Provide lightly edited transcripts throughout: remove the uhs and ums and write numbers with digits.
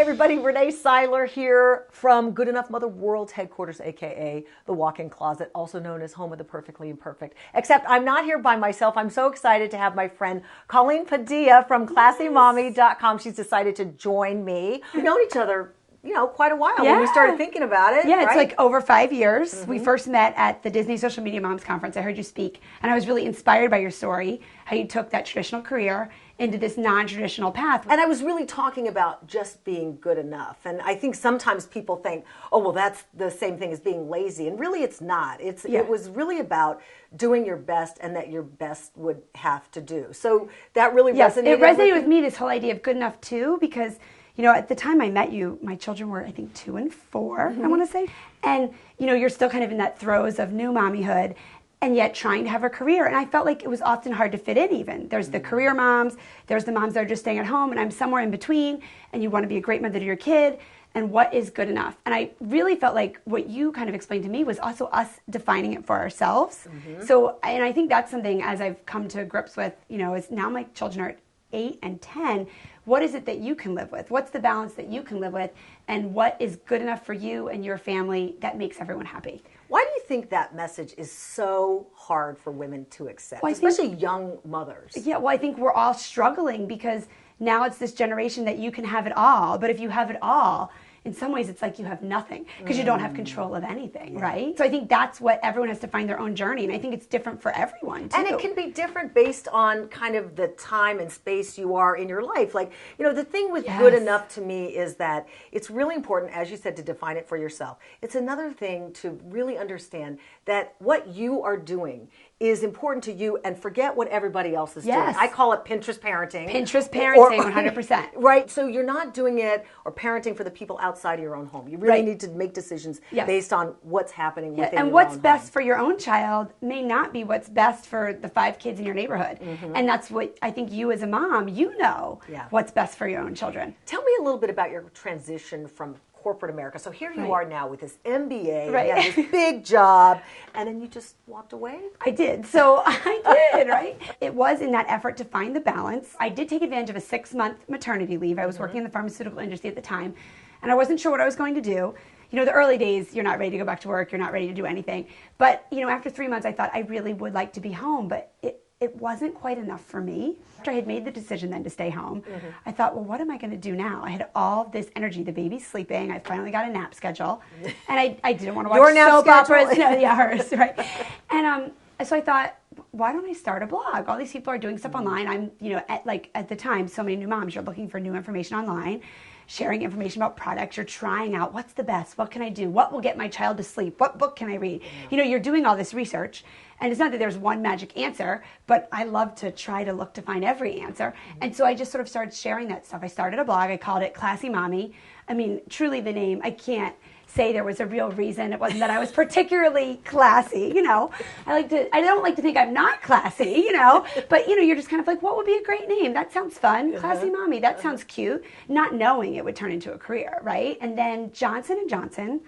everybody. Rene Syler here from Good Enough Mother World's headquarters, aka the walk-in closet, also known as Home of the Perfectly Imperfect. Except I'm not here by myself. I'm so excited to have my friend Colleen Padilla from ClassyMommy.com. She's decided to join me. We've known each other, quite a while when we started thinking about it. Yeah, it's right? like over 5 years. We first met at the Disney Social Media Moms Conference. I heard you speak, and I was really inspired by your story, how you took that traditional career into this non-traditional path. And I was really talking about just being good enough. And I think sometimes people think, oh, well, that's the same thing as being lazy. And really it's not. It was really about doing your best and that your best would have to do. So that really resonated. It resonated with me, this whole idea of good enough too, because at the time I met you, my children were, I think, 2 and 4, I want to say. And, you're still kind of in that throes of new mommyhood and yet trying to have a career. And I felt like it was often hard to fit in even. There's the career moms, there's the moms that are just staying at home, and I'm somewhere in between, and you want to be a great mother to your kid, and what is good enough? And I really felt like what you kind of explained to me was also us defining it for ourselves. So, and I think that's something as I've come to grips with, is now my children are 8 and 10, what is it that you can live with? What's the balance that you can live with? And what is good enough for you and your family that makes everyone happy? Why do you think that message is so hard for women to accept, especially young mothers? Yeah, well, I think we're all struggling because now it's this generation that you can have it all. But if you have it all, in some ways it's like you have nothing because you don't have control of anything, right? So I think that's what everyone has to find their own journey. And I think it's different for everyone, too. And it can be different based on kind of the time and space you are in your life. Like, the thing with good enough to me is that it's really important, as you said, to define it for yourself. It's another thing to really understand that what you are doing is important to you and forget what everybody else is doing. I call it Pinterest parenting. Pinterest parenting, 100%. Right? So you're not doing it or parenting for the people outside of your own home. You really need to make decisions based on what's happening within your own home. And what's best for your own child may not be what's best for the 5 kids in your neighborhood. And that's what I think you as a mom, what's best for your own children. Tell me a little bit about your transition from corporate America. So here you are now with this MBA, you have this big job, and then you just walked away? I did. So I did, right? It was in that effort to find the balance. I did take advantage of a 6-month maternity leave. I was working in the pharmaceutical industry at the time, and I wasn't sure what I was going to do. The early days, you're not ready to go back to work, you're not ready to do anything. But, after 3 months, I thought I really would like to be home, but it wasn't quite enough for me. After I had made the decision then to stay home, I thought, well, what am I going to do now? I had all this energy. The baby's sleeping. I finally got a nap schedule. And I didn't want to watch soap operas. Hers, right? And so I thought, why don't I start a blog? All these people are doing stuff online. I'm, at the time, so many new moms, you're looking for new information online, sharing information about products. You're trying out what's the best, what can I do, what will get my child to sleep, what book can I read? You're doing all this research. And it's not that there's one magic answer, but I love to try to look to find every answer. And so I just sort of started sharing that stuff. I started a blog. I called it Classy Mommy. I mean, truly the name, I can't say there was a real reason. It wasn't that I was particularly classy, I don't like to think I'm not classy, but you're just kind of like, what would be a great name? That sounds fun. Classy Mommy. That sounds cute. Not knowing it would turn into a career, right? And then Johnson & Johnson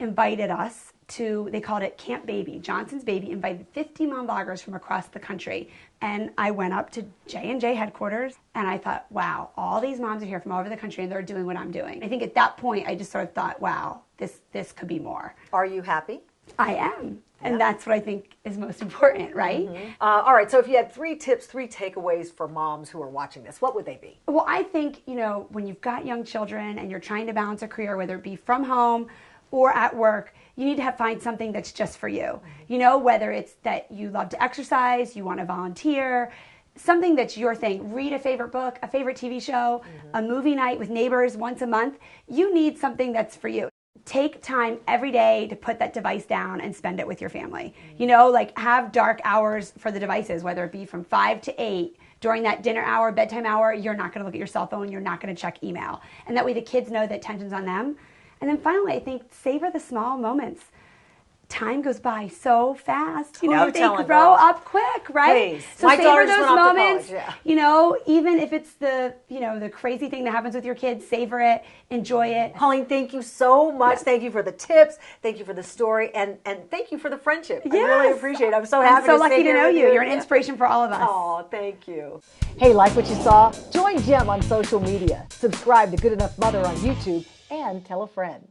invited us to, they called it Camp Baby. Johnson's Baby invited 50 mom bloggers from across the country. And I went up to J&J headquarters and I thought, wow, all these moms are here from all over the country and they're doing what I'm doing. I think at that point, I just sort of thought, wow, this could be more. Are you happy? I am. And that's what I think is most important, right? All right, so if you had 3 tips, 3 takeaways for moms who are watching this, what would they be? Well, I think, when you've got young children and you're trying to balance a career, whether it be from home or at work, you need to find something that's just for you. Whether it's that you love to exercise, you want to volunteer, something that's your thing. Read a favorite book, a favorite TV show, a movie night with neighbors once a month. You need something that's for you. Take time every day to put that device down and spend it with your family. Have dark hours for the devices, whether it be from 5 to 8. During that dinner hour, bedtime hour, you're not going to look at your cell phone. You're not going to check email. And that way the kids know that attention's on them. And then finally, I think savor the small moments. time goes by so fast. You Who know, you they telling, grow girl? up quick, right? Please. So My savor daughter those just went off to moments. college, yeah. You know, even if it's the, you know, the crazy thing that happens with your kids, savor it, enjoy it. Colleen, thank you so much. Yes. Thank you for the tips. Thank you for the story, and thank you for the friendship. I Yes. really appreciate it. I'm so happy. I'm so to lucky sit to here know with you. You're an inspiration for all of us. Oh, thank you. Hey, like what you saw? Join Jem on social media. Subscribe to Good Enough Mother on YouTube and tell a friend.